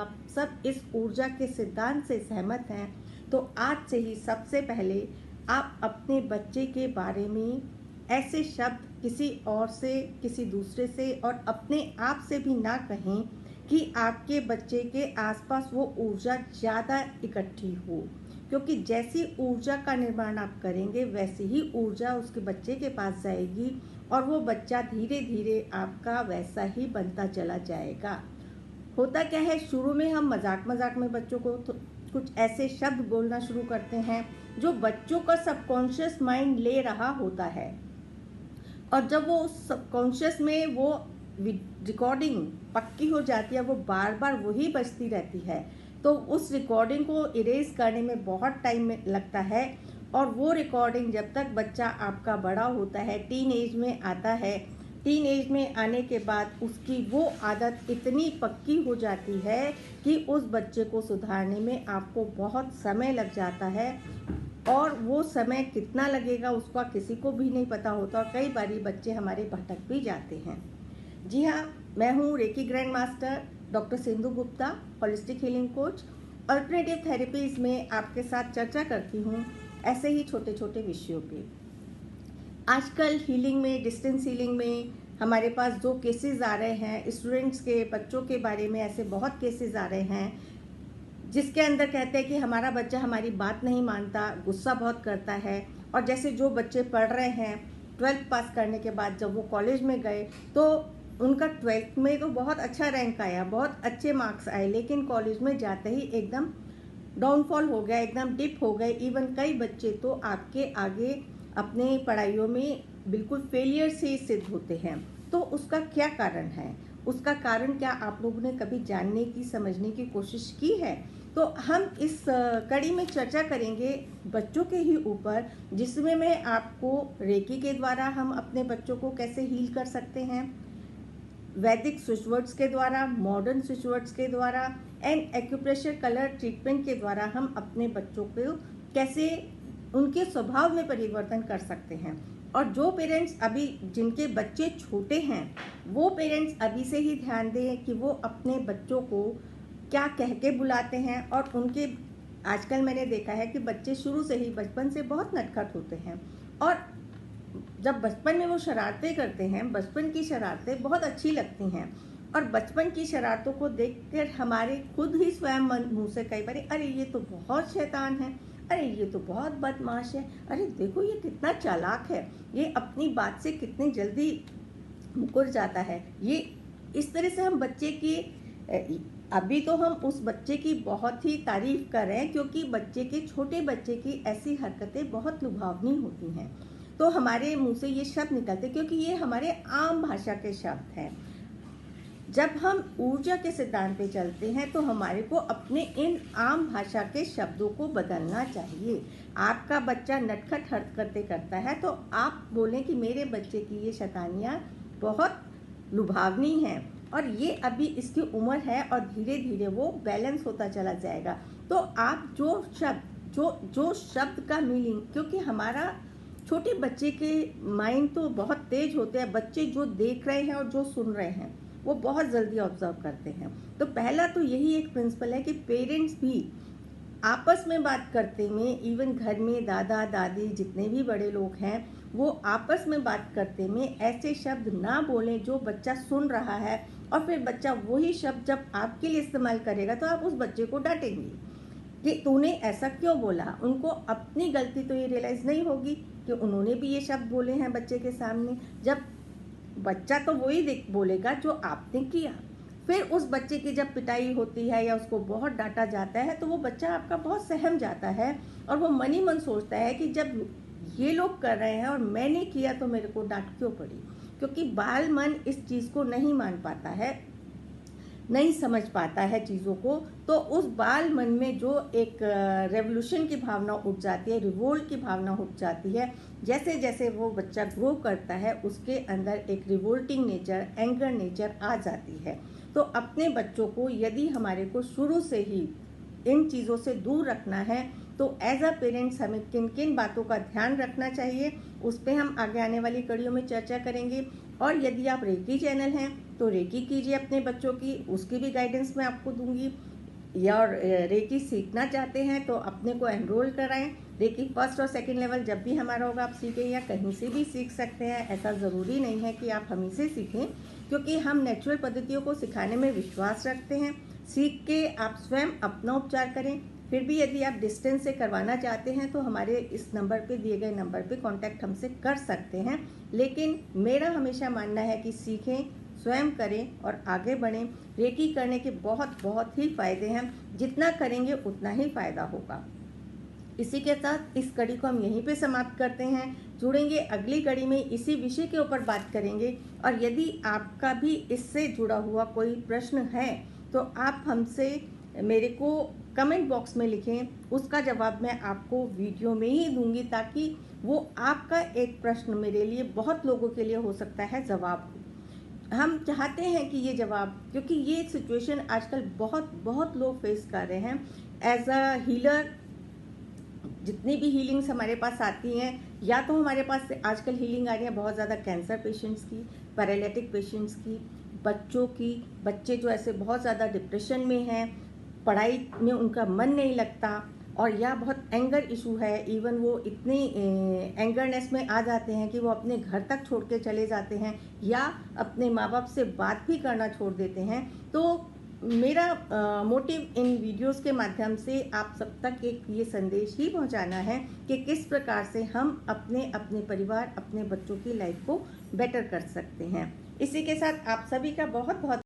आप सब इस ऊर्जा के सिद्धांत से सहमत हैं तो आज से ही सबसे पहले आप अपने बच्चे के बारे में ऐसे शब्द किसी और से, किसी दूसरे से और अपने आप से भी ना कहें कि आपके बच्चे के आसपास वो ऊर्जा ज़्यादा इकट्ठी हो, क्योंकि जैसी ऊर्जा का निर्माण आप करेंगे वैसी ही ऊर्जा उसके बच्चे के पास जाएगी और वो बच्चा धीरे धीरे आपका वैसा ही बनता चला जाएगा। होता क्या है, शुरू में हम मजाक मजाक में बच्चों को कुछ ऐसे शब्द बोलना शुरू करते हैं जो बच्चों का सबकॉन्शियस माइंड ले रहा होता है, और जब वो सबकॉन्शियस में वो रिकॉर्डिंग पक्की हो जाती है, वो बार बार वही बजती रहती है, तो उस रिकॉर्डिंग को इरेज करने में बहुत टाइम लगता है। और वो रिकॉर्डिंग जब तक बच्चा आपका बड़ा होता है, टीन एज में आता है, टीन एज में आने के बाद उसकी वो आदत इतनी पक्की हो जाती है कि उस बच्चे को सुधारने में आपको बहुत समय लग जाता है, और वो समय कितना लगेगा उसका किसी को भी नहीं पता होता, और कई बारी बच्चे हमारे भटक भी जाते हैं। जी हाँ, मैं हूँ reiki grand master doctor Sindhu Gupta, holistic healing coach. Alternative therapies में आपके साथ चर्चा करती हूँ ऐसे ही छोटे छोटे विषयों पे। आजकल हीलिंग में, डिस्टेंस हीलिंग में हमारे पास जो केसेस आ रहे हैं, स्टूडेंट्स के, बच्चों के बारे में ऐसे बहुत केसेस आ रहे हैं जिसके अंदर कहते हैं कि हमारा बच्चा हमारी बात नहीं मानता, गुस्सा बहुत करता है। और जैसे जो बच्चे पढ़ रहे हैं, 12th पास करने के बाद जब वो कॉलेज में गए तो उनका 12th में तो बहुत अच्छा रैंक आया, बहुत अच्छे मार्क्स आए, लेकिन कॉलेज में जाते ही एकदम डाउनफॉल हो गया, एकदम डिप हो गए। इवन कई बच्चे तो आपके आगे अपने पढ़ाइयों में बिल्कुल फेलियर से सिद्ध होते हैं। तो उसका क्या कारण है, उसका कारण क्या आप लोगों ने कभी जानने की, समझने की कोशिश की है? तो हम इस कड़ी में चर्चा करेंगे बच्चों के ही ऊपर, जिसमें मैं आपको रेकी के द्वारा हम अपने बच्चों को कैसे हील कर सकते हैं, वैदिक स्विच वर्ड्स के द्वारा, मॉडर्न स्विच वर्ड्स के द्वारा एंड एक्यूप्रेशर कलर ट्रीटमेंट के द्वारा हम अपने बच्चों को कैसे उनके स्वभाव में परिवर्तन कर सकते हैं। और जो पेरेंट्स अभी जिनके बच्चे छोटे हैं, वो पेरेंट्स अभी से ही ध्यान दें कि वो अपने बच्चों को क्या कह के बुलाते हैं। और उनके आजकल मैंने देखा है कि बच्चे शुरू से ही बचपन से बहुत नटखट होते हैं, और जब बचपन में वो शरारतें करते हैं, बचपन की शरारतें बहुत अच्छी लगती हैं, और बचपन की शरारतों को देखकर हमारे खुद ही स्वयं मन मुँह से कई बार अरे ये तो बहुत शैतान है, अरे ये तो बहुत बदमाश है, अरे देखो ये कितना चालाक है, ये अपनी बात से कितनी जल्दी मुकर जाता है। ये इस तरह से हम बच्चे की अभी तो हम उस बच्चे की बहुत ही तारीफ कर रहे हैं, क्योंकि बच्चे के, छोटे बच्चे की ऐसी हरकतें बहुत लुभावनी होती हैं, तो हमारे मुंह से ये शब्द निकलते, क्योंकि ये हमारे आम भाषा के शब्द हैं। जब हम ऊर्जा के सिद्धांत पे चलते हैं तो हमारे को अपने इन आम भाषा के शब्दों को बदलना चाहिए। आपका बच्चा नटखट हरकतें करता है तो आप बोलें कि मेरे बच्चे की ये शैतानियाँ बहुत लुभावनी हैं, और ये अभी इसकी उम्र है और धीरे धीरे वो बैलेंस होता चला जाएगा। तो आप जो शब्द का मीनिंग, क्योंकि हमारा छोटे बच्चे के माइंड तो बहुत तेज होते हैं, बच्चे जो देख रहे हैं और जो सुन रहे हैं वो बहुत जल्दी ऑब्जर्व करते हैं। तो पहला तो यही एक प्रिंसिपल है कि पेरेंट्स भी आपस में बात करते में, इवन घर में दादा दादी जितने भी बड़े लोग हैं, वो आपस में बात करते में ऐसे शब्द ना बोलें जो बच्चा सुन रहा है, और फिर बच्चा वही शब्द जब आपके लिए इस्तेमाल करेगा तो आप उस बच्चे को डांटेंगे कि तूने ऐसा क्यों बोला। उनको अपनी गलती तो ये रियलाइज़ नहीं होगी कि उन्होंने भी ये शब्द बोले हैं बच्चे के सामने। जब बच्चा तो वही बोलेगा जो आपने किया। फिर उस बच्चे की जब पिटाई होती है या उसको बहुत डांटा जाता है तो वो बच्चा आपका बहुत सहम जाता है, और वो मन ही मन सोचता है कि जब ये लोग कर रहे हैं और मैंने किया तो मेरे को डांट क्यों पड़ी। क्योंकि बाल मन इस चीज़ को नहीं मान पाता है, नहीं समझ पाता है चीज़ों को, तो उस बाल मन में जो एक रेवोल्यूशन की भावना उठ जाती है, रिवोल्ट की भावना उठ जाती है। जैसे जैसे वो बच्चा ग्रो करता है उसके अंदर एक रिवोल्टिंग नेचर, एंगर नेचर आ जाती है। तो अपने बच्चों को यदि हमारे को शुरू से ही इन चीज़ों से दूर रखना है तो एज अ पेरेंट्स हमें किन किन बातों का ध्यान रखना चाहिए, उस पर हम आगे आने वाली कड़ियों में चर्चा करेंगे। और यदि आप रेकी चैनल हैं तो रेकी कीजिए अपने बच्चों की, उसकी भी गाइडेंस मैं आपको दूंगी। या रेकी सीखना चाहते हैं तो अपने को एनरोल कराएं। रेकी फर्स्ट और सेकंड लेवल जब भी हमारा होगा आप सीखें, या कहीं से भी सीख सकते हैं। ऐसा ज़रूरी नहीं है कि आप हमें से सीखें, क्योंकि हम नेचुरल पद्धतियों को सिखाने में विश्वास रखते हैं। सीख के आप स्वयं अपना उपचार करें। फिर भी यदि आप डिस्टेंस से करवाना चाहते हैं तो हमारे इस नंबर पे, दिए गए नंबर पे कांटेक्ट हमसे कर सकते हैं। लेकिन मेरा हमेशा मानना है कि सीखें, स्वयं करें और आगे बढ़ें। रेकी करने के बहुत बहुत ही फ़ायदे हैं, जितना करेंगे उतना ही फ़ायदा होगा। इसी के साथ इस कड़ी को हम यहीं पे समाप्त करते हैं। जुड़ेंगे अगली कड़ी में, इसी विषय के ऊपर बात करेंगे। और यदि आपका भी इससे जुड़ा हुआ कोई प्रश्न है तो आप हमसे, मेरे को कमेंट बॉक्स में लिखें, उसका जवाब मैं आपको वीडियो में ही दूंगी, ताकि वो आपका एक प्रश्न मेरे लिए, बहुत लोगों के लिए हो सकता है जवाब हो। हम चाहते हैं कि ये जवाब, क्योंकि ये सिचुएशन आजकल बहुत बहुत लोग फेस कर रहे हैं। एज अ हीलर, जितनी भी हीलिंग्स हमारे पास आती हैं, या तो हमारे पास आजकल हीलिंग आ रही है बहुत ज़्यादा कैंसर पेशेंट्स की, पैरालिटिक पेशेंट्स की, बच्चों की, बच्चे जो ऐसे बहुत ज़्यादा डिप्रेशन में हैं, पढ़ाई में उनका मन नहीं लगता, और या बहुत एंगर इशू है, इवन वो इतने एंगरनेस में आ जाते हैं कि वो अपने घर तक छोड़ के चले जाते हैं, या अपने माँ बाप से बात भी करना छोड़ देते हैं। तो मेरा मोटिव इन वीडियोस के माध्यम से आप सब तक एक ये संदेश ही पहुंचाना है कि किस प्रकार से हम अपने अपने परिवार, अपने बच्चों की लाइफ को बेटर कर सकते हैं। इसी के साथ आप सभी का बहुत बहुत